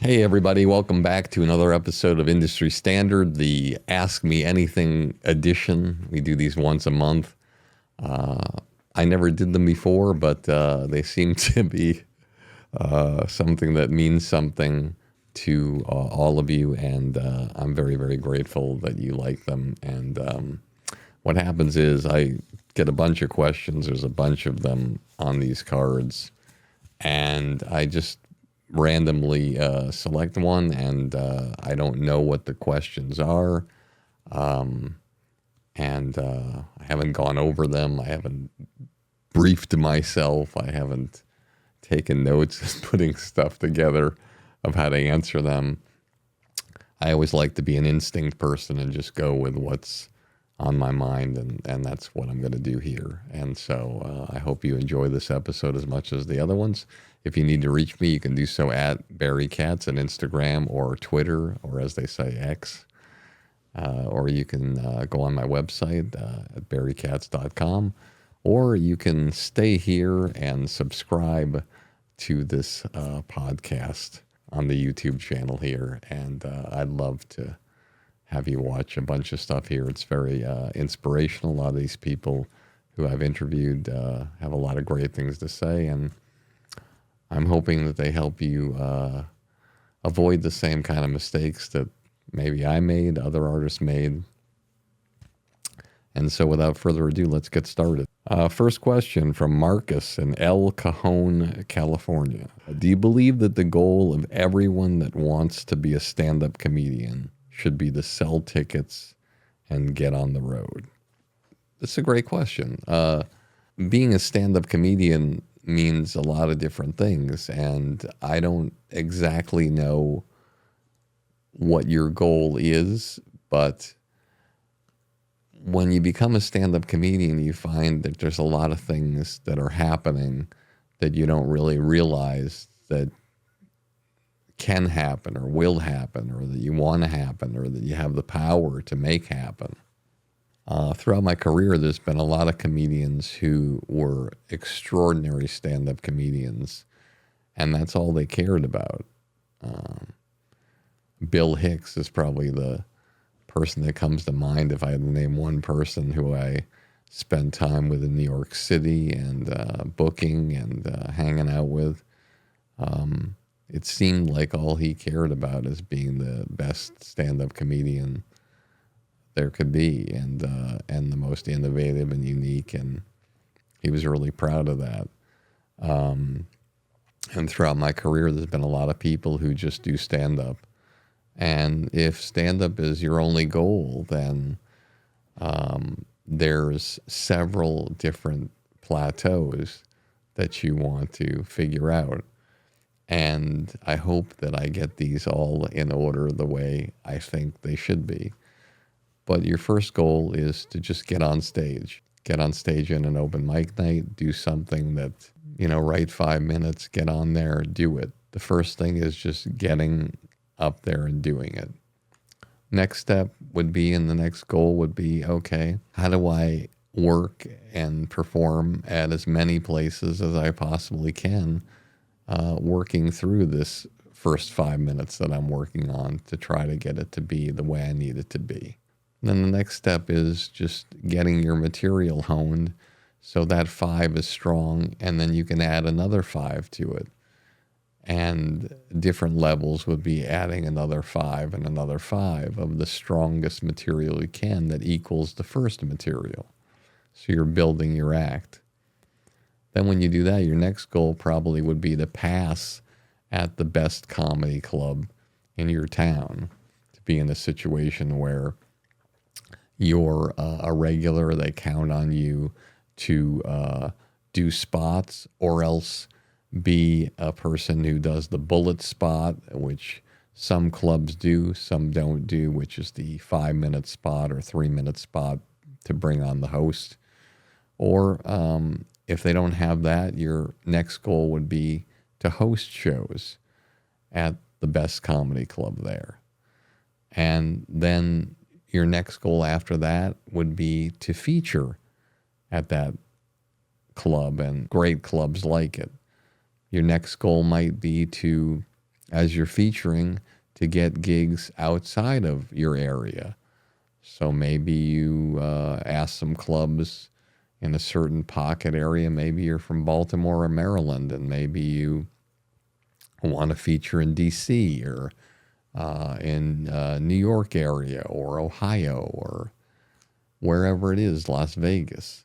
Hey, everybody, welcome back to another episode of Industry Standard, the Ask Me Anything edition. We do these once a month. I never did them before, but they seem to be something that means something to all of you, and I'm very, very grateful that you like them. And what happens is I get a bunch of questions. There's a bunch of them on these cards, and I just randomly select one, and I don't know what the questions are, and I haven't gone over them. I haven't briefed myself. I haven't taken notes and putting stuff together of how to answer them. I always like to be an instinct person and just go with what's on my mind, and that's what I'm going to do here. And so I hope you enjoy this episode as much as the other ones. If you need to reach me, you can do so at Barry Katz on Instagram or Twitter, or as they say, X. Or you can go on my website at barrykatz.com, or you can stay here and subscribe to this podcast on the YouTube channel here. And I'd love to have you watch a bunch of stuff here. It's very inspirational. A lot of these people who I've interviewed have a lot of great things to say, and I'm hoping that they help you avoid the same kind of mistakes that maybe I made, other artists made. And so without further ado, let's get started. First question from Marcus in El Cajon, California. Do you believe that the goal of everyone that wants to be a stand-up comedian should be to sell tickets and get on the road? That's a great question. Being a stand-up comedian means a lot of different things, and I don't exactly know what your goal is, but when you become a stand-up comedian, you find that there's a lot of things that are happening that you don't really realize that can happen or will happen or that you want to happen or that you have the power to make happen. Throughout my career, there's been a lot of comedians who were extraordinary stand-up comedians, and that's all they cared about. Bill Hicks is probably the person that comes to mind if I had to name one person who I spent time with in New York City and booking and hanging out with. It seemed like all he cared about is being the best stand-up comedian there could be, and the most innovative and unique, and he was really proud of that. And throughout my career, there's been a lot of people who just do stand-up. And if stand-up is your only goal, then there's several different plateaus that you want to figure out. And I hope that I get these all in order the way I think they should be. But your first goal is to just get on stage. Get on stage in an open mic night, do something that, write 5 minutes, get on there, do it. The first thing is just getting up there and doing it. Next step would be, and the next goal would be, okay, how do I work and perform at as many places as I possibly can, working through this first 5 minutes that I'm working on to try to get it to be the way I need it to be. And then the next step is just getting your material honed so that 5 is strong, and then you can add another 5 to it. And different levels would be adding another 5 and another 5 of the strongest material you can that equals the first material. So you're building your act. Then when you do that, your next goal probably would be to pass at the best comedy club in your town, to be in a situation where you're a regular, they count on you to do spots, or else be a person who does the bullet spot, which some clubs do, some don't do, which is the 5-minute spot or 3-minute spot to bring on the host. Or if they don't have that, your next goal would be to host shows at the best comedy club there. And then your next goal after that would be to feature at that club and great clubs like it. Your next goal might be to as you're featuring to get gigs outside of your area. So maybe you ask some clubs in a certain pocket area. Maybe you're from Baltimore or Maryland, and maybe you want to feature in D.C. or in New York area or Ohio or wherever it is, Las Vegas.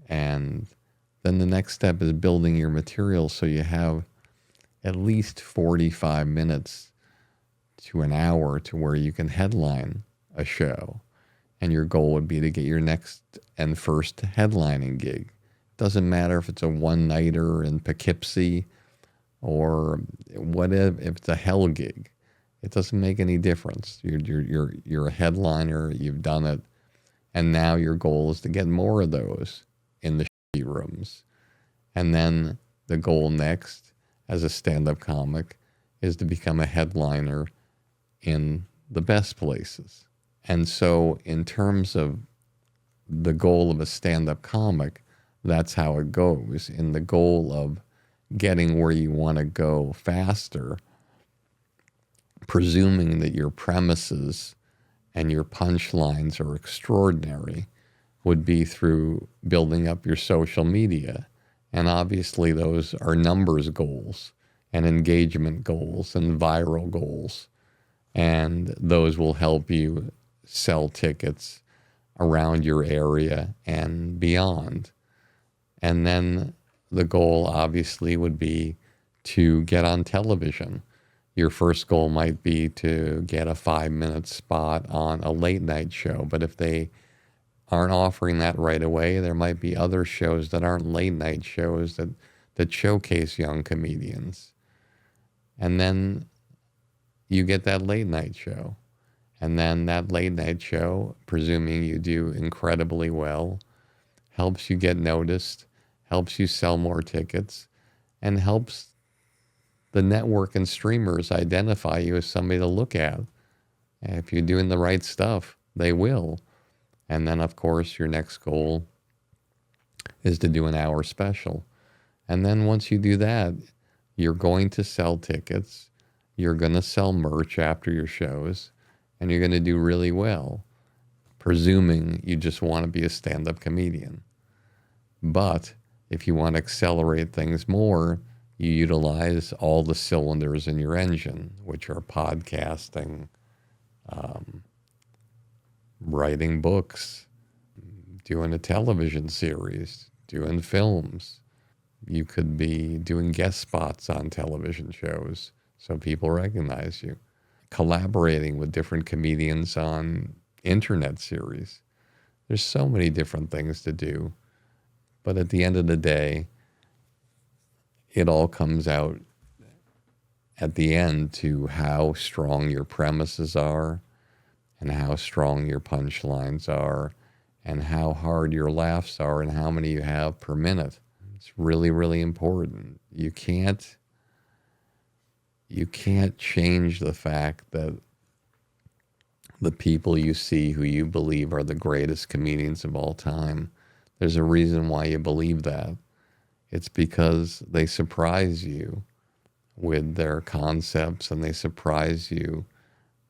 And then the next step is building your material so you have at least 45 minutes to an hour to where you can headline a show. And your goal would be to get your next and first headlining gig. Doesn't matter if it's a one-nighter in Poughkeepsie or what if it's a hell gig. It doesn't make any difference. You're a headliner. You've done it, and now your goal is to get more of those in the shitty rooms. And then the goal next, as a stand-up comic, is to become a headliner in the best places. And so, in terms of the goal of a stand-up comic, that's how it goes. In the goal of getting where you want to go faster, presuming that your premises and your punchlines are extraordinary, would be through building up your social media. And obviously those are numbers goals and engagement goals and viral goals. And those will help you sell tickets around your area and beyond. And then the goal obviously would be to get on television. Your first goal might be to get a 5-minute spot on a late night show. But if they aren't offering that right away, there might be other shows that aren't late night shows that showcase young comedians. And then you get that late night show. And then that late night show, presuming you do incredibly well, helps you get noticed, helps you sell more tickets, and helps the network and streamers identify you as somebody to look at. And if you're doing the right stuff, they will. And then, of course, your next goal is to do an hour special. And then once you do that, you're going to sell tickets, you're going to sell merch after your shows, and you're going to do really well, presuming you just want to be a stand-up comedian. But if you want to accelerate things more, you utilize all the cylinders in your engine, which are podcasting, writing books, doing a television series, doing films. You could be doing guest spots on television shows so people recognize you. Collaborating with different comedians on internet series. There's so many different things to do. But at the end of the day, it all comes out at the end to how strong your premises are and how strong your punchlines are and how hard your laughs are and how many you have per minute. It's really, really important. You can't change the fact that the people you see who you believe are the greatest comedians of all time, there's a reason why you believe that. It's because they surprise you with their concepts and they surprise you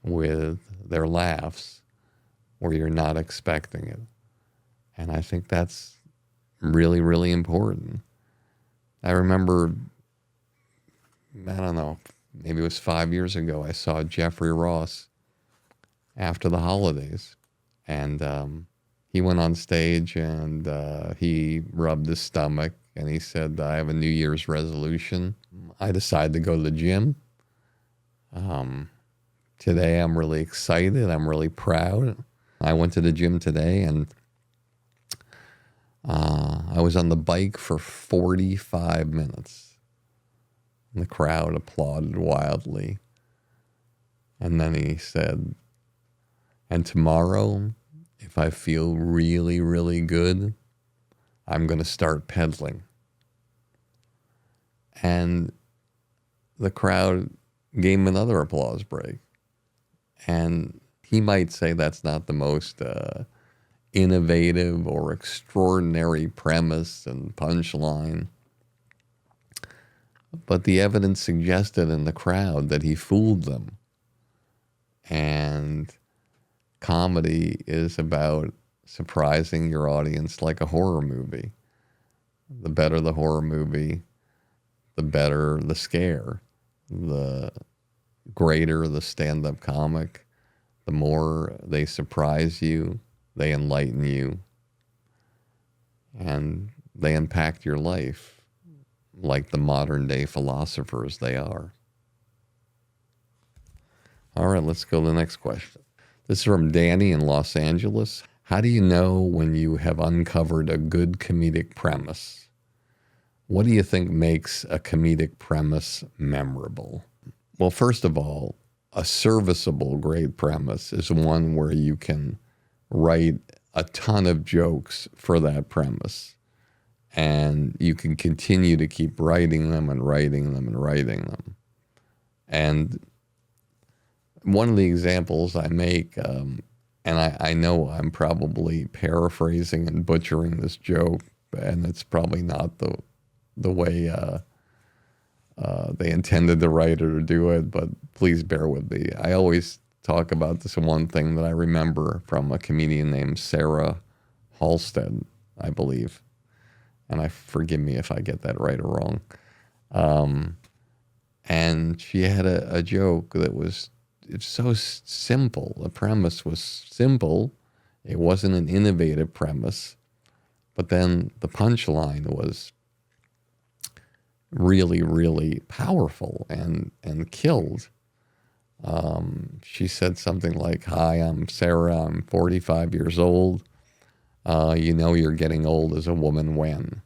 with their laughs where you're not expecting it. And I think that's really, really important. I remember, I don't know, maybe it was 5 years ago, I saw Jeffrey Ross after the holidays. And he went on stage and he rubbed his stomach and he said, I have a New Year's resolution. I decided to go to the gym. Today I'm really excited. I'm really proud. I went to the gym today and I was on the bike for 45 minutes. And the crowd applauded wildly. And then he said, and tomorrow, if I feel really, really good, I'm going to start pedaling. And the crowd gave him another applause break. And he might say that's not the most innovative or extraordinary premise and punchline. But the evidence suggested in the crowd that he fooled them. And comedy is about surprising your audience like a horror movie. The better the horror movie, the better the scare. The greater the stand-up comic, the more they surprise you, they enlighten you, and they impact your life like the modern-day philosophers they are. All right, let's go to the next question. This is from Danny in Los Angeles. How do you know when you have uncovered a good comedic premise? What do you think makes a comedic premise memorable? Well, first of all, a serviceable great premise is one where you can write a ton of jokes for that premise. And you can continue to keep writing them and writing them and writing them. And one of the examples I make, and I know I'm probably paraphrasing and butchering this joke, and it's probably not the way they intended the writer to do it, but please bear with me. I always talk about this one thing that I remember from a comedian named Sarah Halstead, I believe. And forgive me if I get that right or wrong. And she had a joke that it's so simple. The premise was simple. It wasn't an innovative premise. But then the punchline was really, really powerful and killed. She said something like, "Hi, I'm Sarah. I'm 45 years old. You know you're getting old as a woman when."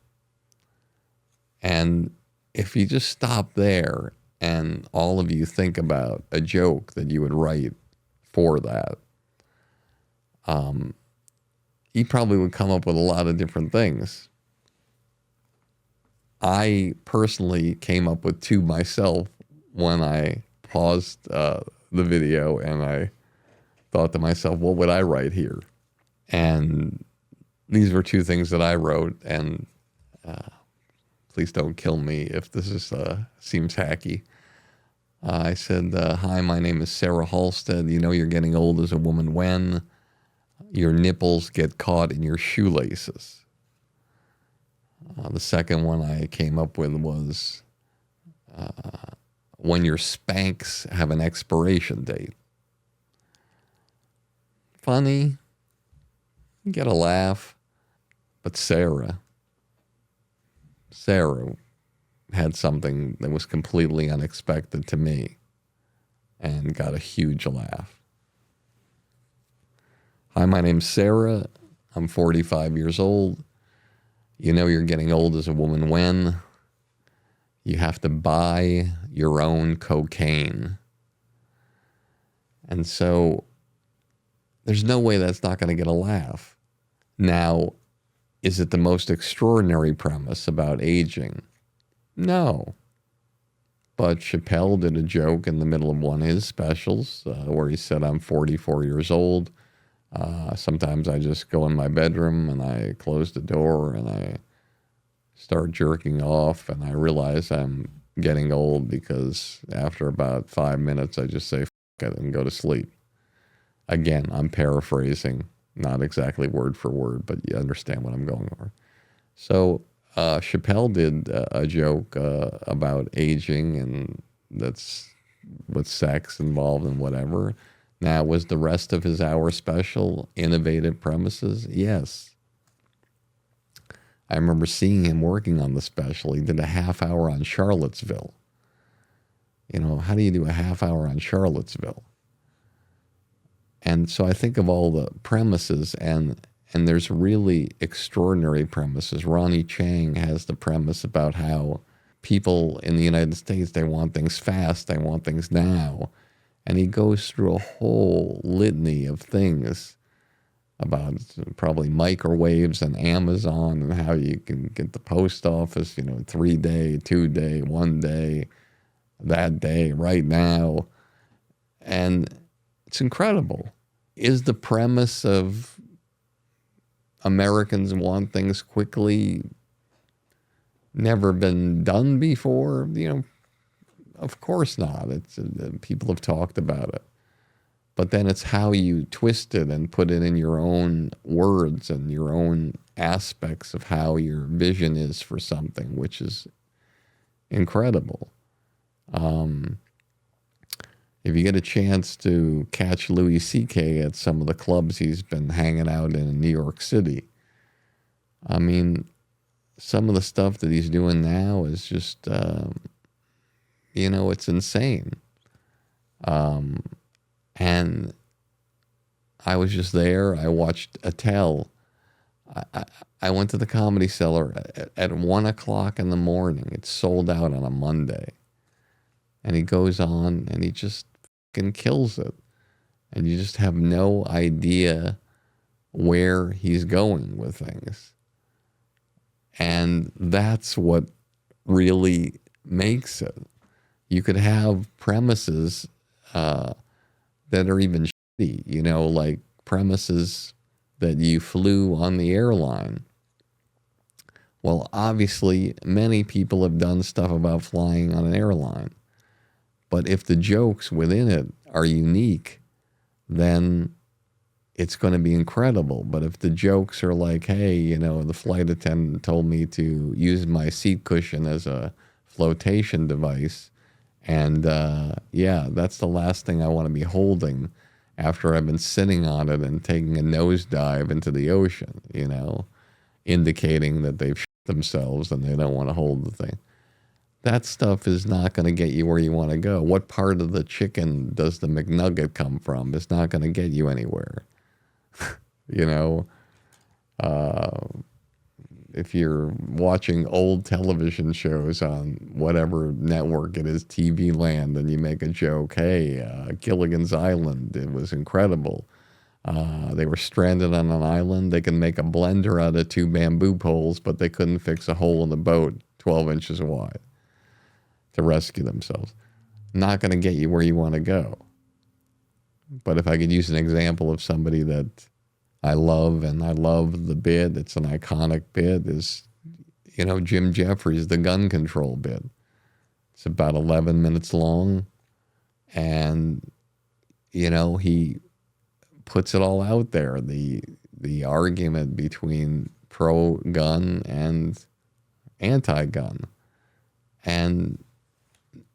And if you just stop there and all of you think about a joke that you would write for that, you probably would come up with a lot of different things. I personally came up with two myself when I paused the video and I thought to myself, what would I write here? And these were two things that I wrote, and please don't kill me if this seems hacky. I said, "Hi, my name is Sarah Halstead. You know you're getting old as a woman when your nipples get caught in your shoelaces." The second one I came up with was when your Spanx have an expiration date. Funny, you get a laugh, but Sarah had something that was completely unexpected to me and got a huge laugh. "Hi, my name's Sarah. I'm 45 years old. You know you're getting old as a woman when you have to buy your own cocaine." And so there's no way that's not going to get a laugh. Now, is it the most extraordinary premise about aging? No. But Chappelle did a joke in the middle of one of his specials where he said, "I'm 44 years old. Sometimes I just go in my bedroom and I close the door and I start jerking off and I realize I'm getting old because after about 5 minutes I just say, 'F it,' and go to sleep." Again, I'm paraphrasing, not exactly word for word, but you understand what I'm going for. So Chappelle did a joke about aging, and that's with sex involved and whatever. Now, was the rest of his hour special innovative premises? Yes. I remember seeing him working on the special. He did a half hour on Charlottesville. You know, how do you do a half hour on Charlottesville? And so I think of all the premises, and there's really extraordinary premises. Ronnie Chang has the premise about how people in the United States, they want things fast, they want things now. And he goes through a whole litany of things about probably microwaves and Amazon and how you can get the post office, 3-day, 2-day, 1 day, that day, right now. And it's incredible. Is the premise of Americans want things quickly never been done before? Of course not. It's people have talked about it. But then it's how you twist it and put it in your own words and your own aspects of how your vision is for something, which is incredible. If you get a chance to catch Louis C.K. at some of the clubs he's been hanging out in New York City, I mean, some of the stuff that he's doing now is just, it's insane. And I was just there. I watched Attell. I went to the Comedy Cellar at 1 o'clock in the morning. It's sold out on a Monday. And he goes on and he just fucking kills it. And you just have no idea where he's going with things. And that's what really makes it. You could have premises that are even shitty, like premises that you flew on the airline. Well, obviously, many people have done stuff about flying on an airline. But if the jokes within it are unique, then it's going to be incredible. But if the jokes are like, hey, the flight attendant told me to use my seat cushion as a flotation device, and that's the last thing I want to be holding after I've been sitting on it and taking a nosedive into the ocean, indicating that they've shit themselves and they don't want to hold the thing. That stuff is not going to get you where you want to go. What part of the chicken does the McNugget come from? It's not going to get you anywhere. If you're watching old television shows on whatever network it is, TV Land, and you make a joke, hey, Gilligan's Island, it was incredible. They were stranded on an island. They can make a blender out of 2 bamboo poles, but they couldn't fix a hole in the boat 12 inches wide to rescue themselves. Not going to get you where you want to go. But if I could use an example of somebody that I love, and I love the bit, it's an iconic bit, is, Jim Jeffries, the gun control bit. It's about 11 minutes long, and, he puts it all out there, the argument between pro-gun and anti-gun. And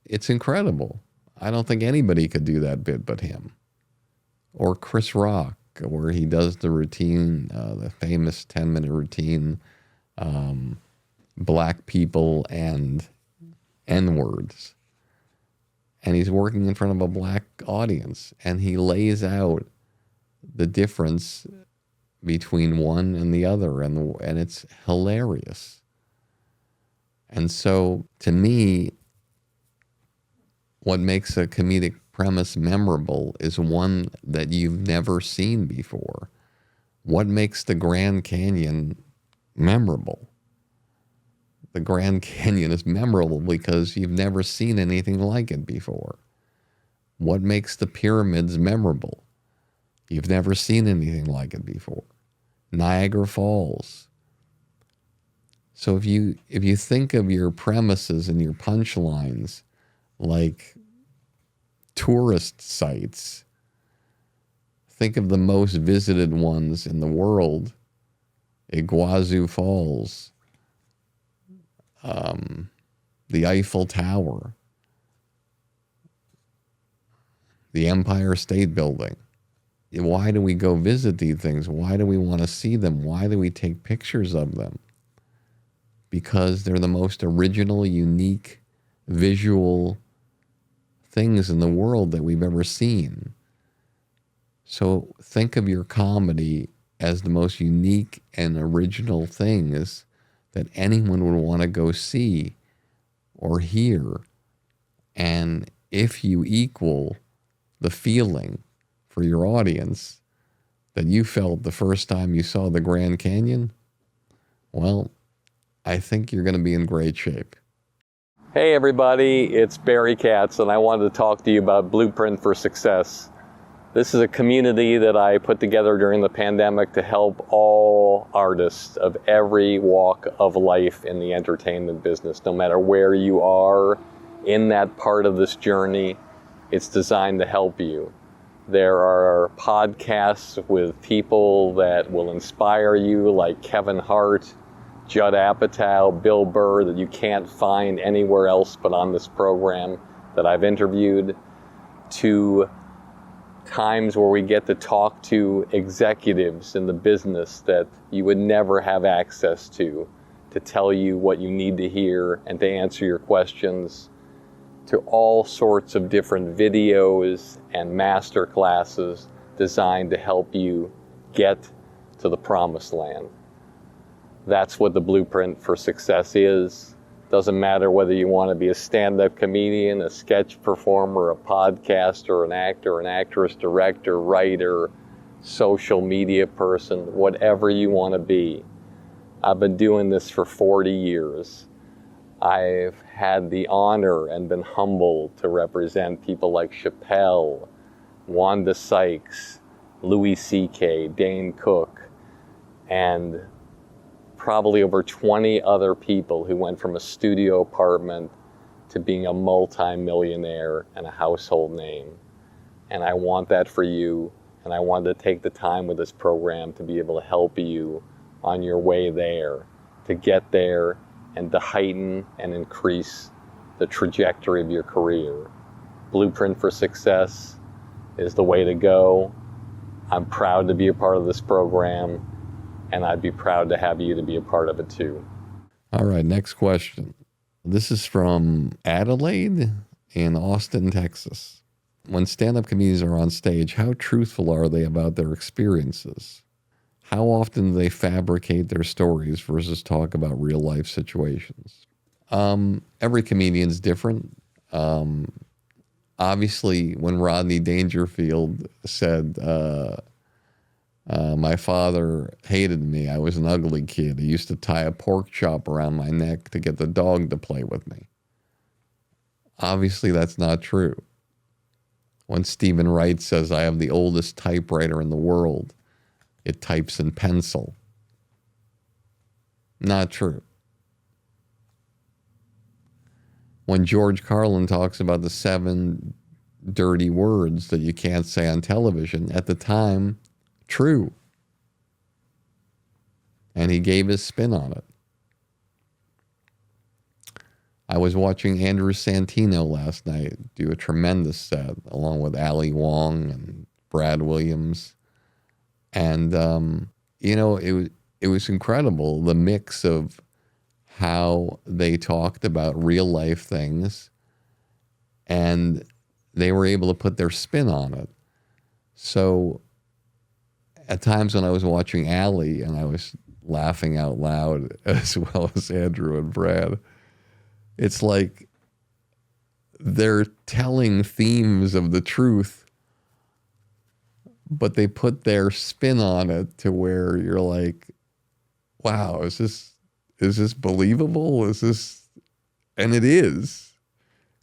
it's incredible. I don't think anybody could do that bit but him. Or Chris Rock, where he does the routine, the famous 10-minute routine, black people and N-words. And he's working in front of a black audience, and he lays out the difference between one and the other, and it's hilarious. And so, to me, what makes a comedic premise memorable is one that you've never seen before. What makes the Grand Canyon memorable? The Grand Canyon is memorable because you've never seen anything like it before. What makes the pyramids memorable? You've never seen anything like it before. Niagara Falls. So if you think of your premises and your punchlines like tourist sites, think of the most visited ones in the world: Iguazu Falls, the Eiffel Tower, the Empire State Building. Why do we go visit these things? Why do we want to see them? Why do we take pictures of them? Because they're the most original, unique, visual things in the world that we've ever seen. So think of your comedy as the most unique and original things that anyone would want to go see or hear. And if you equal the feeling for your audience that you felt the first time you saw the Grand Canyon, well, I think you're going to be in great shape. Hey everybody, it's Barry Katz, and I wanted to talk to you about Blueprint for Success. This is a community that I put together during the pandemic to help all artists of every walk of life in the entertainment business. No matter where you are in that part of this journey, it's designed to help you. There are podcasts with people that will inspire you, like Kevin Hart, Judd Apatow, Bill Burr, that you can't find anywhere else but on this program that I've interviewed, to times where we get to talk to executives in the business that you would never have access to tell you what you need to hear and to answer your questions, to all sorts of different videos and master classes designed to help you get to the promised land. That's what the blueprint for success is. Doesn't matter whether you want to be a stand-up comedian, a sketch performer, a podcaster, an actor, an actress, director, writer, social media person, whatever you want to be. I've been doing this for 40 years. I've had the honor and been humbled to represent people like Chappelle, Wanda Sykes, Louis C.K., Dane Cook, and probably over 20 other people who went from a studio apartment to being a multi-millionaire and a household name. And I want that for you, and I wanted to take the time with this program to be able to help you on your way there, to get there and to heighten and increase the trajectory of your career. Blueprint for Success is the way to go. I'm proud to be a part of this program, and I'd be proud to have you to be a part of it too. All right, next question. This is from Adelaide in Austin, Texas. When stand-up comedians are on stage, how truthful are they about their experiences? How often do they fabricate their stories versus talk about real-life situations? Every comedian's different. Obviously, when Rodney Dangerfield said, my father hated me, I was an ugly kid. He used to tie a pork chop around my neck to get the dog to play with me. Obviously, that's not true. When Stephen Wright says, I have the oldest typewriter in the world, it types in pencil. Not true. When George Carlin talks about the 7 dirty words that you can't say on television, at the time, true. And he gave his spin on it. I was watching Andrew Santino last night do a tremendous set, along with Ali Wong and Brad Williams. And, it was incredible, the mix of how they talked about real life things, and they were able to put their spin on it. So at times when I was watching Ali and I was laughing out loud as well as Andrew and Brad, it's like they're telling themes of the truth, but they put their spin on it to where you're like, wow, is this believable? And it is.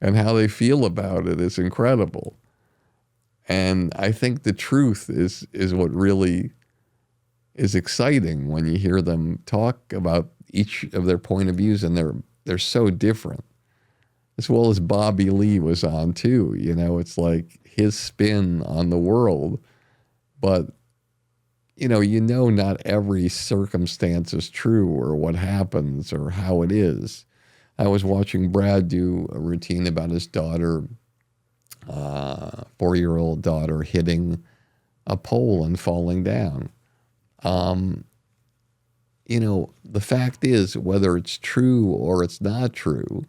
And how they feel about it is incredible. And I think the truth is what really is exciting when you hear them talk about each of their point of views, and they're so different. As well as Bobby Lee was on too. It's like his spin on the world. But, not every circumstance is true or what happens or how it is. I was watching Brad do a routine about his daughter, 4-year-old daughter, hitting a pole and falling down. The fact is, whether it's true or it's not true,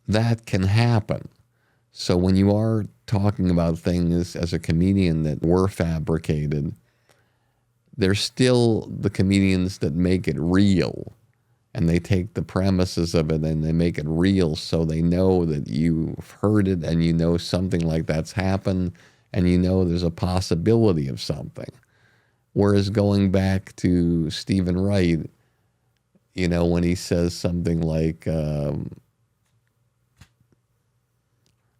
that can happen. So when you are talking about things as a comedian that were fabricated, there's still the comedians that make it real, and they take the premises of it and they make it real, so they know that you've heard it and something like that's happened, and there's a possibility of something. Whereas going back to Stephen Wright, when he says something like,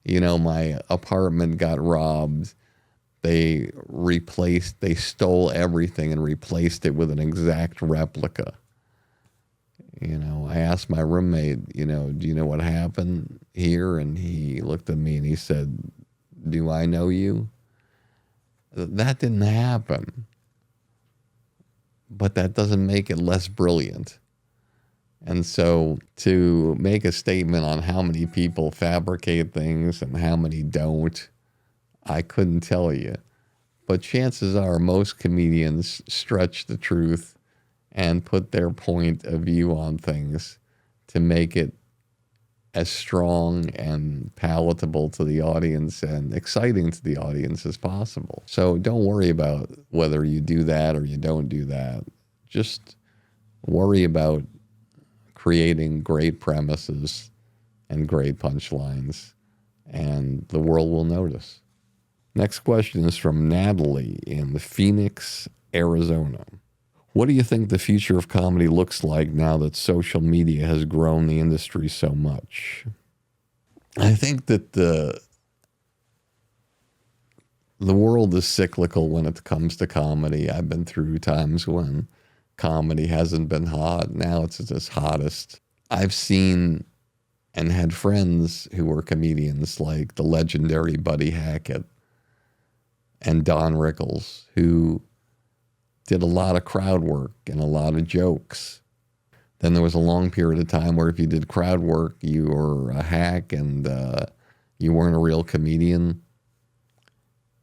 My apartment got robbed. They stole everything and replaced it with an exact replica. I asked my roommate, do you know what happened here? And he looked at me and he said, do I know you? That didn't happen. But that doesn't make it less brilliant. And so to make a statement on how many people fabricate things and how many don't, I couldn't tell you. But chances are most comedians stretch the truth and put their point of view on things to make it as strong and palatable to the audience and exciting to the audience as possible. So don't worry about whether you do that or you don't do that. Just worry about creating great premises and great punchlines, and the world will notice. Next question is from Natalie in Phoenix, Arizona. What do you think the future of comedy looks like now that social media has grown the industry so much? I think that the world is cyclical when it comes to comedy. I've been through times when comedy hasn't been hot. Now it's at its hottest. I've seen and had friends who were comedians like the legendary Buddy Hackett and Don Rickles, who did a lot of crowd work and a lot of jokes. Then there was a long period of time where if you did crowd work, you were a hack and you weren't a real comedian.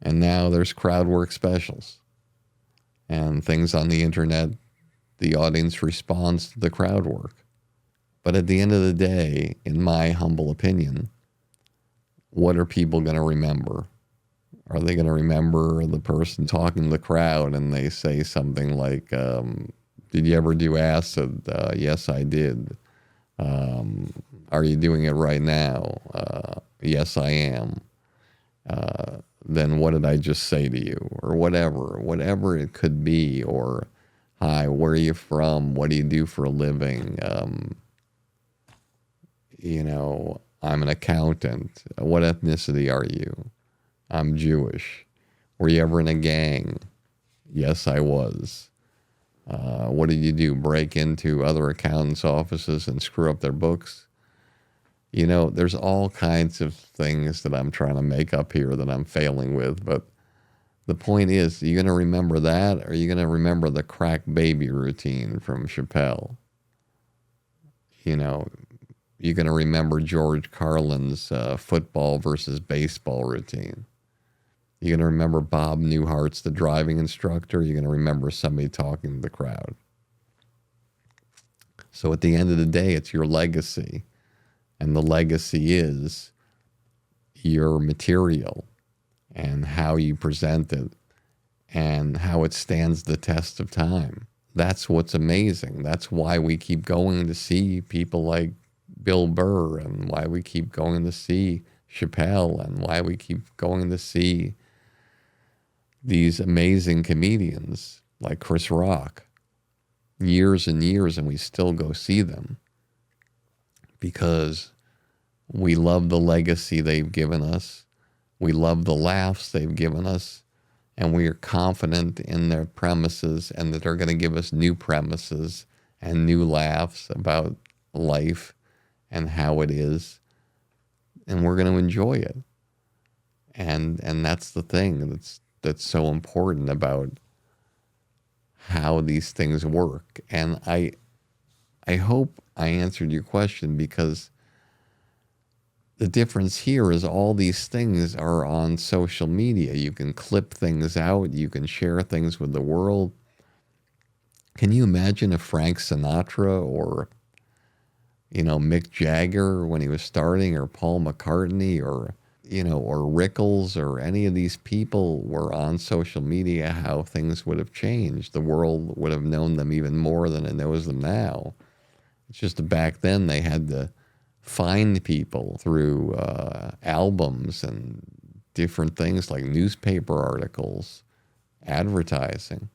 And now there's crowd work specials and things on the internet. The audience responds to the crowd work. But at the end of the day, in my humble opinion, what are people going to remember? Are they going to remember the person talking to the crowd and they say something like, did you ever do acid? Yes, I did. Are you doing it right now? Yes, I am. Then what did I just say to you? Or whatever it could be. Or, hi, where are you from? What do you do for a living? I'm an accountant. What ethnicity are you? I'm Jewish. Were you ever in a gang? Yes, I was. What did you do? Break into other accountants' offices and screw up their books? There's all kinds of things that I'm trying to make up here that I'm failing with. But the point is, are you going to remember that? Or are you going to remember the crack baby routine from Chappelle? You're going to remember George Carlin's football versus baseball routine. You're going to remember Bob Newhart's the driving instructor. You're going to remember somebody talking to the crowd. So at the end of the day, it's your legacy. And the legacy is your material and how you present it and how it stands the test of time. That's what's amazing. That's why we keep going to see people like Bill Burr and why we keep going to see Chappelle and why we keep going to see these amazing comedians like Chris Rock. Years and years, and we still go see them because we love the legacy they've given us. We love the laughs they've given us, and we are confident in their premises and that they're going to give us new premises and new laughs about life and how it is, and we're going to enjoy it. And that's the thing that's so important about how these things work. And I hope I answered your question, because the difference here is all these things are on social media. You can clip things out. You can share things with the world. Can you imagine if Frank Sinatra or, Mick Jagger when he was starting, or Paul McCartney, or Rickles, or any of these people were on social media, how things would have changed. The world would have known them even more than it knows them now. It's just that back then they had to find people through albums and different things like newspaper articles, advertising.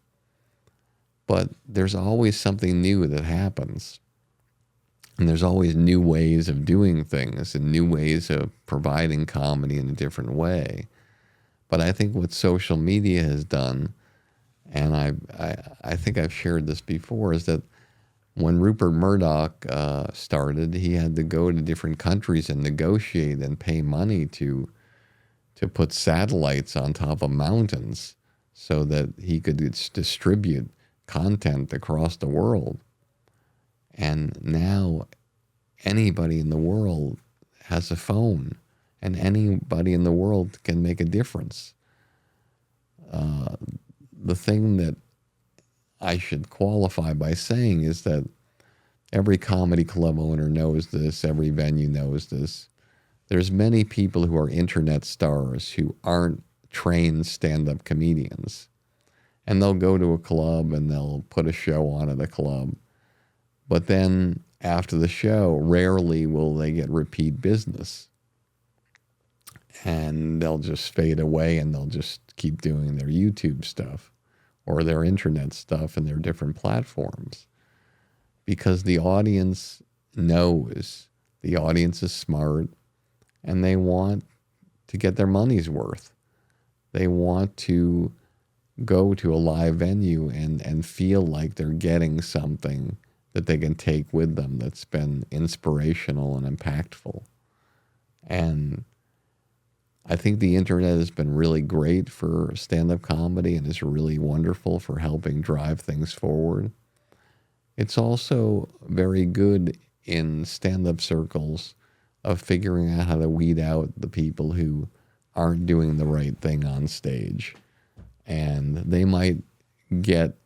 But there's always something new that happens. And there's always new ways of doing things and new ways of providing comedy in a different way. But I think what social media has done, and I think I've shared this before, is that when Rupert Murdoch started, he had to go to different countries and negotiate and pay money to put satellites on top of mountains so that he could distribute content across the world. And now anybody in the world has a phone, and anybody in the world can make a difference. The thing that I should qualify by saying is that every comedy club owner knows this, every venue knows this. There's many people who are internet stars who aren't trained stand-up comedians. And they'll go to a club and they'll put a show on at a club. But then after the show, rarely will they get repeat business. And they'll just fade away and they'll just keep doing their YouTube stuff or their internet stuff and their different platforms. Because the audience knows, the audience is smart, and they want to get their money's worth. They want to go to a live venue and feel like they're getting something that they can take with them that's been inspirational and impactful. And I think the internet has been really great for stand-up comedy and is really wonderful for helping drive things forward. It's also very good in stand-up circles of figuring out how to weed out the people who aren't doing the right thing on stage. And they might get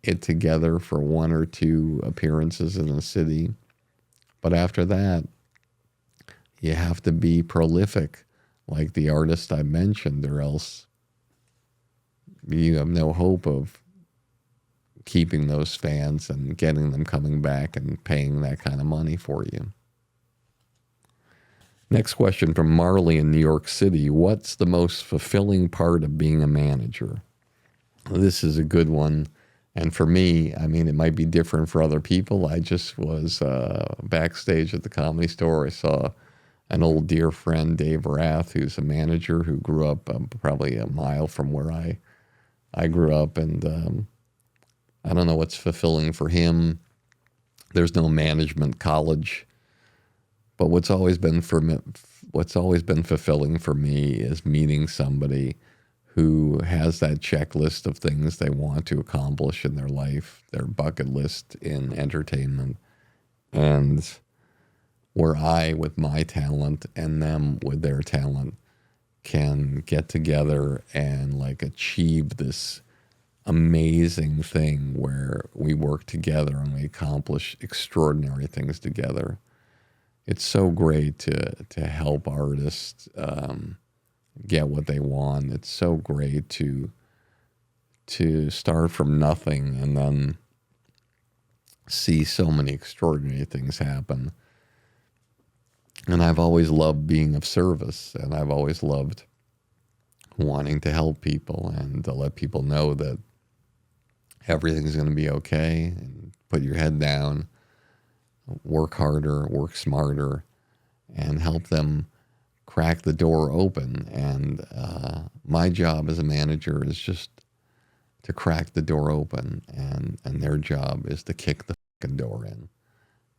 it together for one or two appearances in a city. But after that, you have to be prolific, like the artist I mentioned, or else you have no hope of keeping those fans and getting them coming back and paying that kind of money for you. Next question from Marley in New York City. What's the most fulfilling part of being a manager? This is a good one. And for me, I mean, it might be different for other people. I just was backstage at the Comedy Store. I saw an old dear friend, Dave Rath, who's a manager who grew up probably a mile from where I grew up. And I don't know what's fulfilling for him. There's no management college. But what's always been fulfilling for me is meeting somebody who has that checklist of things they want to accomplish in their life, their bucket list in entertainment, and where I, with my talent, and them with their talent, can get together and like achieve this amazing thing where we work together and we accomplish extraordinary things together. It's so great to help artists get what they want. It's so great to start from nothing and then see so many extraordinary things happen. And I've always loved being of service, and I've always loved wanting to help people and to let people know that everything's going to be okay, and put your head down, work harder, work smarter, and help them crack the door open. And my job as a manager is just to crack the door open, and their job is to kick the fucking door in.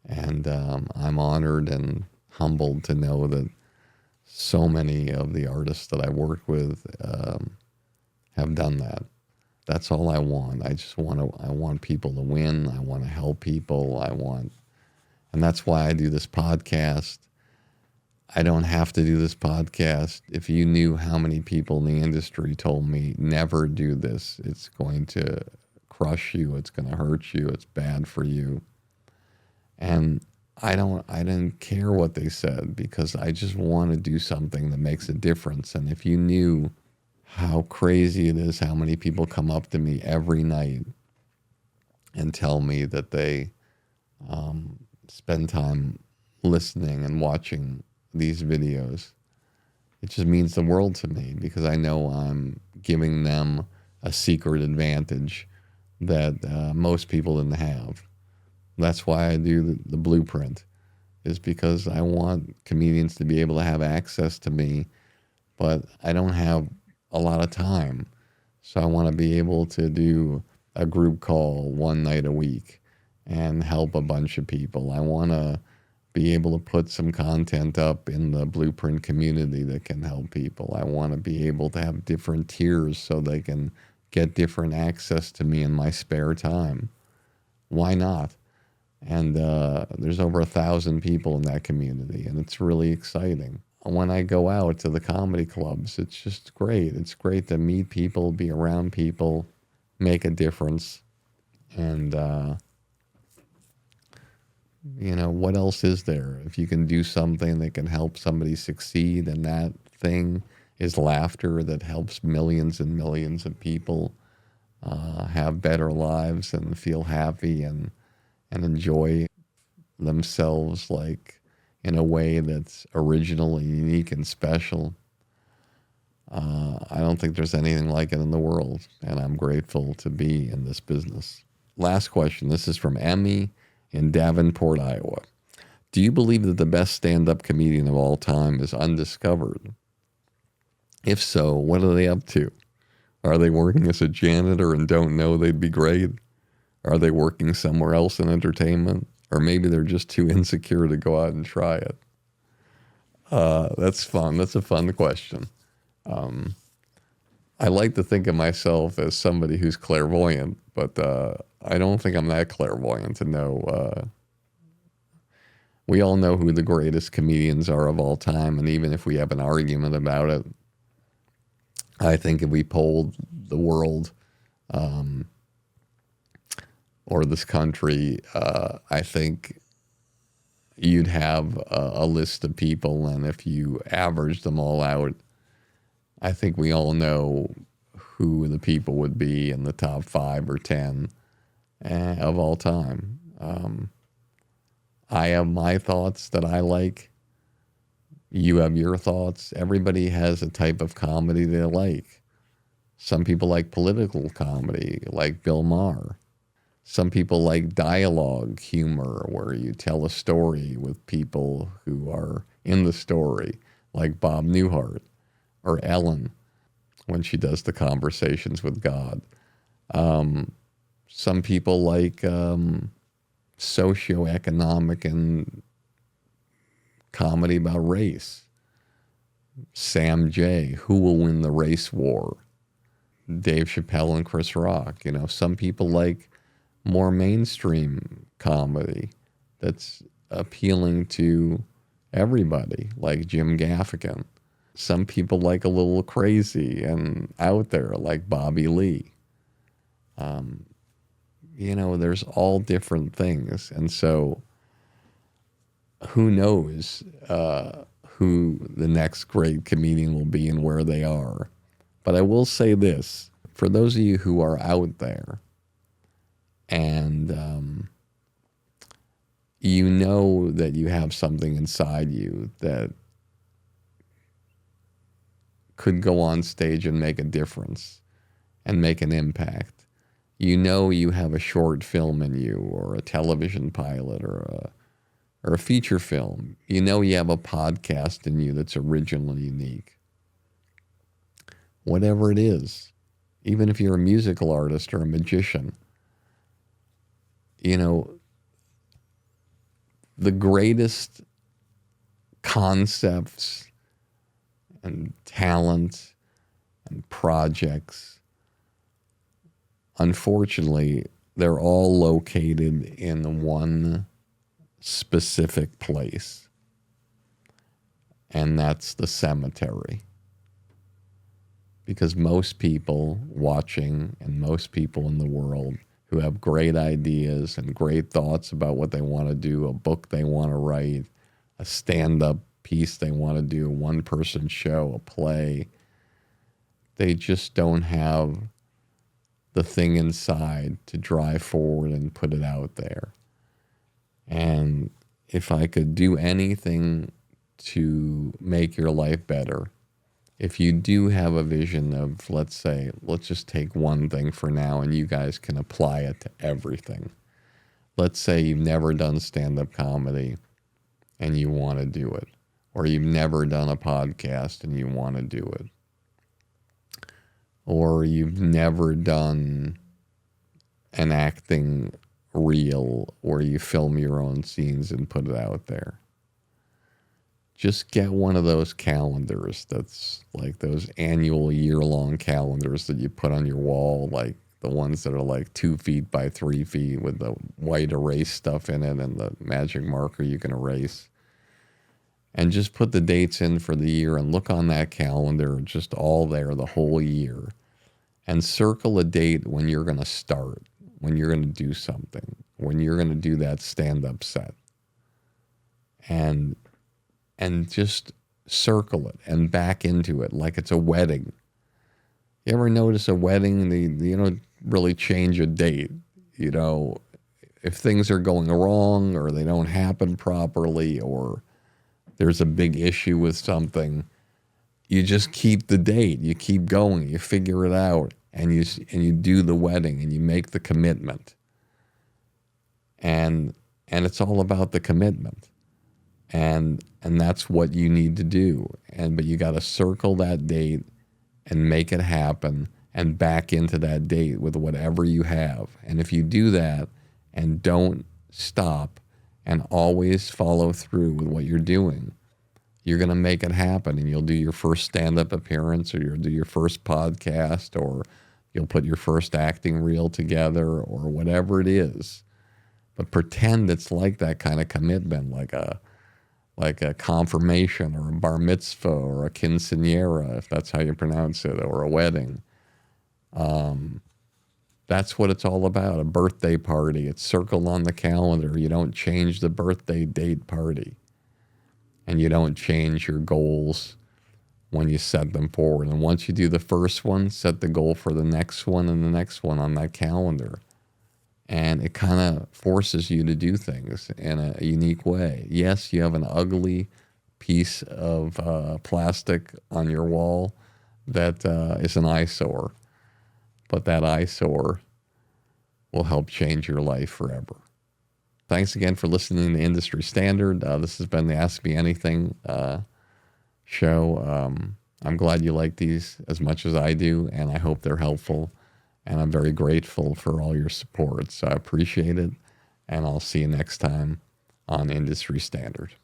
And I'm honored and humbled to know that so many of the artists that I work with have done that. That's all I want. I want people to win. I want to help people. And that's why I do this podcast. I don't have to do this podcast. If you knew how many people in the industry told me, never do this. It's going to crush you. It's going to hurt you. It's bad for you. And I didn't care what they said, because I just want to do something that makes a difference. And if you knew how crazy it is, how many people come up to me every night and tell me that they spend time listening and watching these videos, it just means the world to me, because I know I'm giving them a secret advantage that most people didn't have. That's why I do the blueprint, is because I want comedians to be able to have access to me, but I don't have a lot of time. So I want to be able to do a group call one night a week and help a bunch of people. I want to be able to put some content up in the blueprint community that can help people. I want to be able to have different tiers so they can get different access to me in my spare time. Why not? And there's over 1,000 people in that community, and it's really exciting. When I go out to the comedy clubs, it's just great. It's great to meet people, be around people, make a difference. And, what else is there? If you can do something that can help somebody succeed, and that thing is laughter that helps millions and millions of people have better lives and feel happy and enjoy themselves like in a way that's original and unique and special. I don't think there's anything like it in the world, and I'm grateful to be in this business. Last question. This is from Emmy in Davenport, Iowa. Do you believe that the best stand-up comedian of all time is undiscovered? If so, what are they up to? Are they working as a janitor and don't know they'd be great? Are they working somewhere else in entertainment? Or maybe they're just too insecure to go out and try it. That's fun. That's a fun question. I like to think of myself as somebody who's clairvoyant, but I don't think I'm that clairvoyant to know. We all know who the greatest comedians are of all time, and even if we have an argument about it, I think if we polled the world or this country, I think you'd have a list of people, and if you average them all out, I think we all know who the people would be in the top 5 or 10 of all time. I have my thoughts that I like. You have your thoughts. Everybody has a type of comedy they like. Some people like political comedy, like Bill Maher. Some people like dialogue humor, where you tell a story with people who are in the story, like Bob Newhart or Ellen when she does the Conversations with God. Some people like socioeconomic and comedy about race. Sam Jay, Who Will Win the Race War? Dave Chappelle and Chris Rock. Some people like more mainstream comedy that's appealing to everybody, like Jim Gaffigan. Some people like a little crazy and out there, like Bobby Lee. There's all different things. And so who knows who the next great comedian will be and where they are. But I will say this, for those of you who are out there and you know that you have something inside you that could go on stage and make a difference and make an impact. You know you have a short film in you, or a television pilot, or a feature film. You know you have a podcast in you that's original and unique. Whatever it is, even if you're a musical artist or a magician, the greatest concepts and talent and projects, unfortunately, they're all located in one specific place, and that's the cemetery. Because most people watching and most people in the world who have great ideas and great thoughts about what they want to do, a book they want to write, a stand-up piece they want to do, a one-person show, a play, they just don't have the thing inside to drive forward and put it out there. And if I could do anything to make your life better, if you do have a vision of, let's just take one thing for now and you guys can apply it to everything. let's say you've never done stand-up comedy and you want to do it, or you've never done a podcast and you want to do it, or you've never done an acting reel where you film your own scenes and put it out there. Just get one of those calendars that's like those annual year-long calendars that you put on your wall, like the ones that are like 2 feet by 3 feet with the white erase stuff in it and the magic marker you can erase. And just put the dates in for the year and look on that calendar, just all there the whole year. And circle a date when you're going to start, when you're going to do something, when you're going to do that stand-up set. And just circle it and back into it like it's a wedding. You ever notice a wedding, you don't really change a date. You know, if things are going wrong or they don't happen properly or there's a big issue with something, you just keep the date. You keep going. You figure it out, and you do the wedding, and you make the commitment. And it's all about the commitment. And that's what you need to do. But you got to circle that date and make it happen and back into that date with whatever you have. And if you do that and don't stop and always follow through with what you're doing, you're going to make it happen. And you'll do your first stand-up appearance, or you'll do your first podcast, or you'll put your first acting reel together, or whatever it is. But pretend it's like that kind of commitment, like a confirmation or a bar mitzvah or a quinceañera, if that's how you pronounce it, or a wedding. That's what it's all about, a birthday party. It's circled on the calendar. You don't change the birthday date party. And you don't change your goals when you set them forward. And once you do the first one, set the goal for the next one and the next one on that calendar. And it kind of forces you to do things in a unique way. Yes, you have an ugly piece of plastic on your wall that is an eyesore, but that eyesore will help change your life forever. Thanks again for listening to Industry Standard. This has been the Ask Me Anything show. I'm glad you like these as much as I do, and I hope they're helpful. And I'm very grateful for all your support. So I appreciate it. And I'll see you next time on Industry Standard.